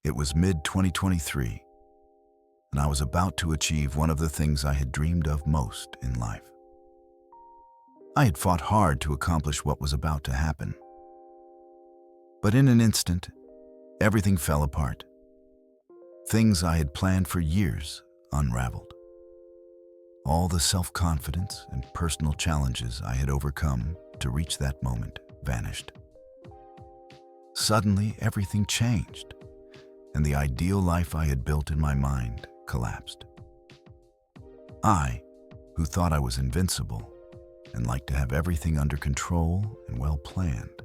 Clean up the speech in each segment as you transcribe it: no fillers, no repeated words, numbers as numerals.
It was mid-2023, and I was about to achieve one of the things I had dreamed of most in life. I had fought hard to accomplish what was about to happen. But in an instant, everything fell apart. Things I had planned for years unraveled. All the self-confidence and personal challenges I had overcome to reach that moment vanished. Suddenly, everything changed, and the ideal life I had built in my mind collapsed. I, who thought I was invincible and liked to have everything under control and well planned,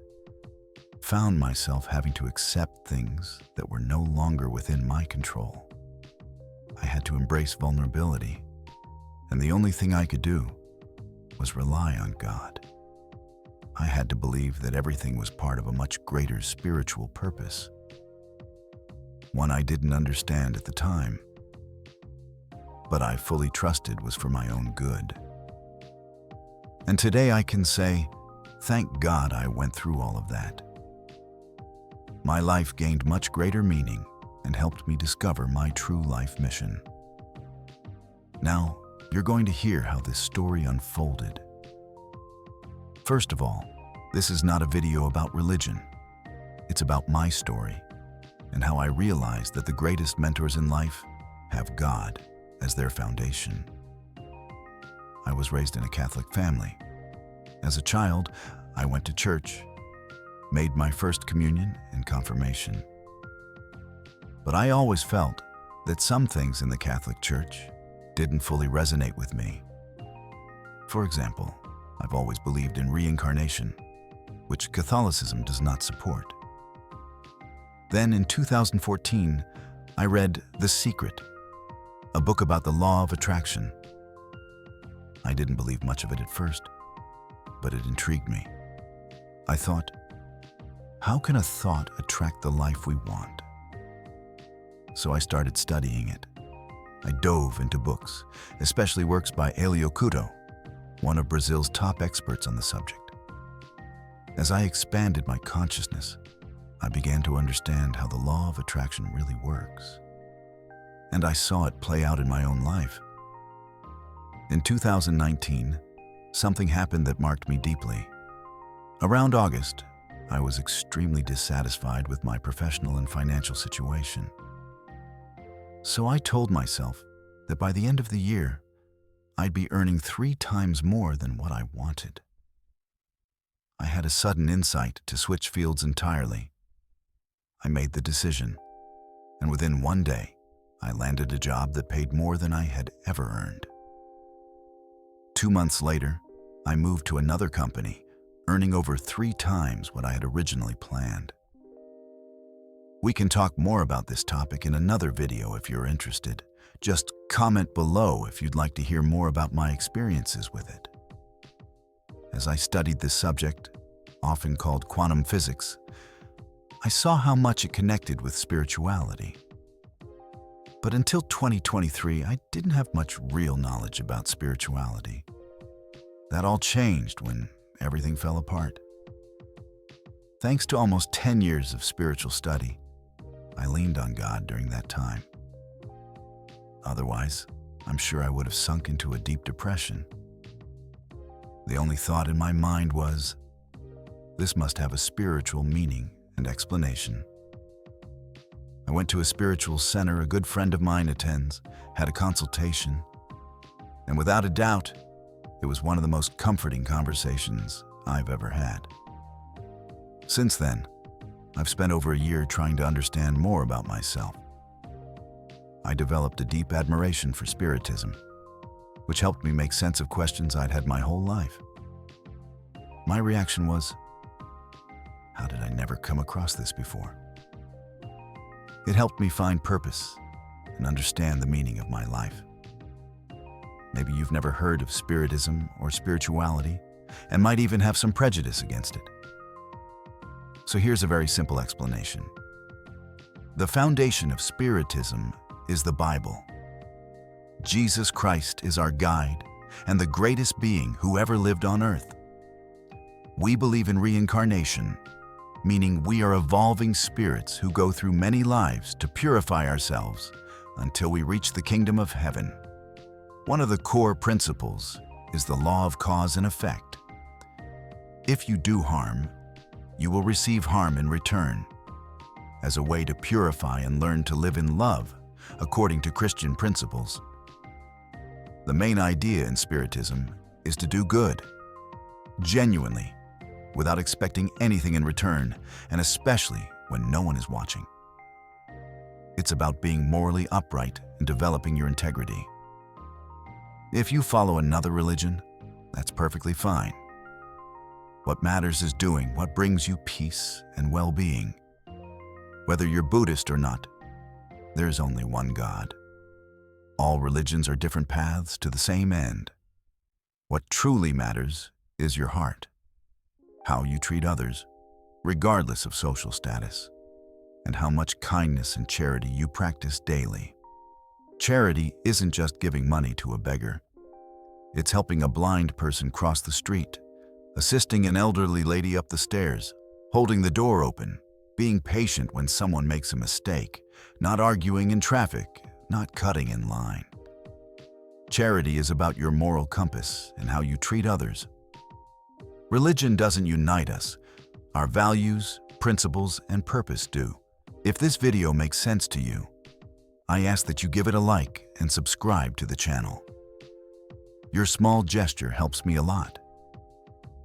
found myself having to accept things that were no longer within my control. I had to embrace vulnerability, and the only thing I could do was rely on God. I had to believe that everything was part of a much greater spiritual purpose, one I didn't understand at the time, but I fully trusted was for my own good. And today I can say, thank God I went through all of that. My life gained much greater meaning and helped me discover my true life mission. Now, you're going to hear how this story unfolded. First of all, this is not a video about religion. It's about my story and how I realized that the greatest mentors in life have God as their foundation. I was raised in a Catholic family. As a child, I went to church, made my first communion and confirmation. But I always felt that some things in the Catholic Church didn't fully resonate with me. For example, I've always believed in reincarnation, which Catholicism does not support. Then in 2014, I read The Secret, a book about the law of attraction. I didn't believe much of it at first, but it intrigued me. I thought, how can a thought attract the life we want? So I started studying it. I dove into books, especially works by Elio Couto, one of Brazil's top experts on the subject. As I expanded my consciousness, I began to understand how the law of attraction really works. And I saw it play out in my own life. In 2019, something happened that marked me deeply. Around August, I was extremely dissatisfied with my professional and financial situation. So I told myself that by the end of the year, I'd be earning 3 times more than what I wanted. I had a sudden insight to switch fields entirely. I made the decision, and within 1 day, I landed a job that paid more than I had ever earned. 2 months later, I moved to another company, earning over 3 times what I had originally planned. We can talk more about this topic in another video if you're interested. Just comment below if you'd like to hear more about my experiences with it. As I studied this subject, often called quantum physics, I saw how much it connected with spirituality. But until 2023, I didn't have much real knowledge about spirituality. That all changed when everything fell apart. Thanks to almost 10 years of spiritual study, I leaned on God during that time. Otherwise, I'm sure I would have sunk into a deep depression. The only thought in my mind was, this must have a spiritual meaning and explanation. I went to a spiritual center a good friend of mine attends, had a consultation, and without a doubt, it was one of the most comforting conversations I've ever had. Since then, I've spent over a year trying to understand more about myself. I developed a deep admiration for Spiritism, which helped me make sense of questions I'd had my whole life. My reaction was, how did I never come across this before? It helped me find purpose and understand the meaning of my life. Maybe you've never heard of Spiritism or spirituality and might even have some prejudice against it. So here's a very simple explanation. The foundation of Spiritism is the Bible. Jesus Christ is our guide and the greatest being who ever lived on earth. We believe in reincarnation, meaning we are evolving spirits who go through many lives to purify ourselves until we reach the kingdom of heaven. One of the core principles is the law of cause and effect. If you do harm, you will receive harm in return. As a way to purify and learn to live in love, according to Christian principles. The main idea in Spiritism is to do good, genuinely, without expecting anything in return, and especially when no one is watching. It's about being morally upright and developing your integrity. If you follow another religion, that's perfectly fine. What matters is doing what brings you peace and well-being. Whether you're Buddhist or not, there is only one God. All religions are different paths to the same end. What truly matters is your heart, how you treat others, regardless of social status, and how much kindness and charity you practice daily. Charity isn't just giving money to a beggar. It's helping a blind person cross the street, assisting an elderly lady up the stairs, holding the door open, being patient when someone makes a mistake, not arguing in traffic, not cutting in line. Charity is about your moral compass and how you treat others. Religion doesn't unite us. Our values, principles, and purpose do. If this video makes sense to you, I ask that you give it a like and subscribe to the channel. Your small gesture helps me a lot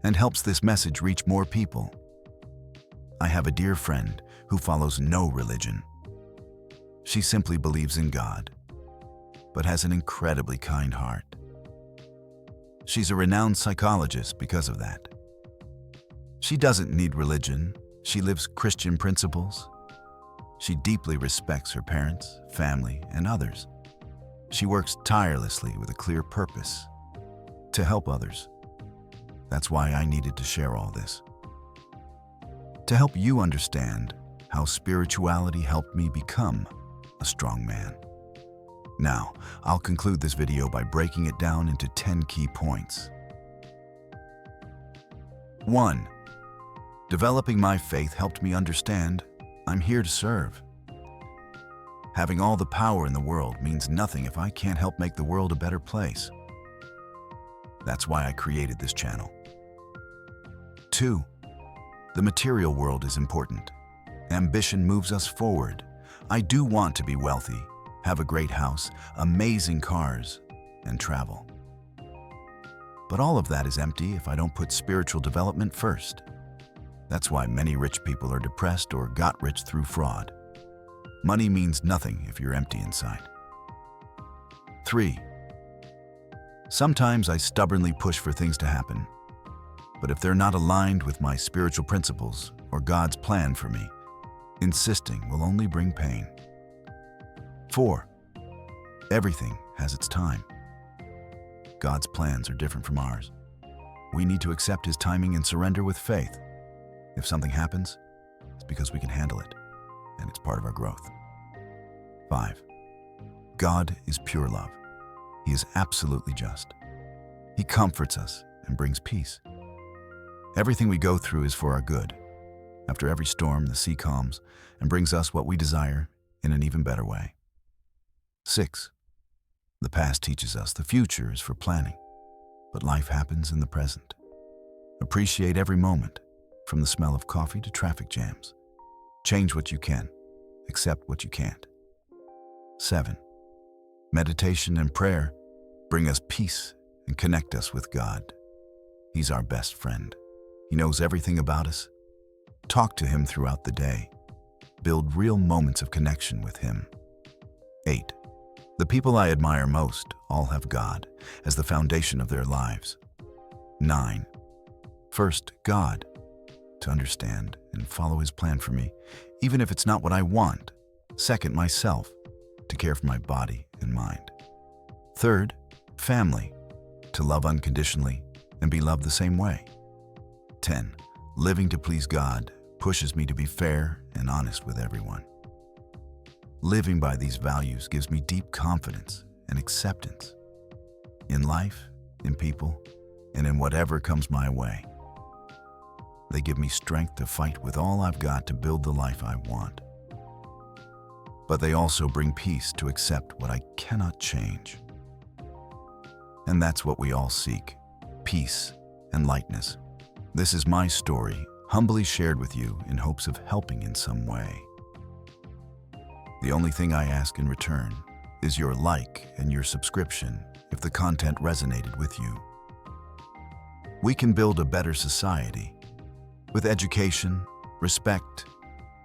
and helps this message reach more people. I have a dear friend who follows no religion. She simply believes in God, but has an incredibly kind heart. She's a renowned psychologist because of that. She doesn't need religion. She lives Christian principles. She deeply respects her parents, family, and others. She works tirelessly with a clear purpose: to help others. That's why I needed to share all this. To help you understand how spirituality helped me become a strong man. Now, I'll conclude this video by breaking it down into 10 key points. 1. Developing my faith helped me understand I'm here to serve. Having all the power in the world means nothing if I can't help make the world a better place. That's why I created this channel. 2. The material world is important. Ambition moves us forward. I do want to be wealthy, have a great house, amazing cars, and travel. But all of that is empty if I don't put spiritual development first. That's why many rich people are depressed or got rich through fraud. Money means nothing if you're empty inside. 3. Sometimes I stubbornly push for things to happen, but if they're not aligned with my spiritual principles or God's plan for me, insisting will only bring pain. 4. Everything has its time. God's plans are different from ours. We need to accept His timing and surrender with faith. If something happens, it's because we can handle it, and it's part of our growth. 5. God is pure love. He is absolutely just. He comforts us and brings peace. Everything we go through is for our good. After every storm, the sea calms and brings us what we desire in an even better way. 6. The past teaches us the future is for planning, but life happens in the present. Appreciate every moment, from the smell of coffee to traffic jams. Change what you can, accept what you can't. 7. Meditation and prayer bring us peace and connect us with God. He's our best friend. He knows everything about us. Talk to Him throughout the day. Build real moments of connection with Him. 8. The people I admire most all have God as the foundation of their lives. 9. First, God, to understand and follow His plan for me, even if it's not what I want. Second, myself, to care for my body and mind. Third, family, to love unconditionally and be loved the same way. 10. Living to please God pushes me to be fair and honest with everyone. Living by these values gives me deep confidence and acceptance in life, in people, and in whatever comes my way. They give me strength to fight with all I've got to build the life I want. But they also bring peace to accept what I cannot change. And that's what we all seek: peace and lightness. This is my story, humbly shared with you in hopes of helping in some way. The only thing I ask in return is your like and your subscription if the content resonated with you. We can build a better society with education, respect,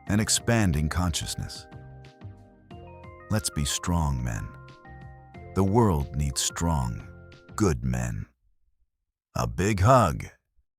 and expanding consciousness. Let's be strong men. The world needs strong, good men. A big hug.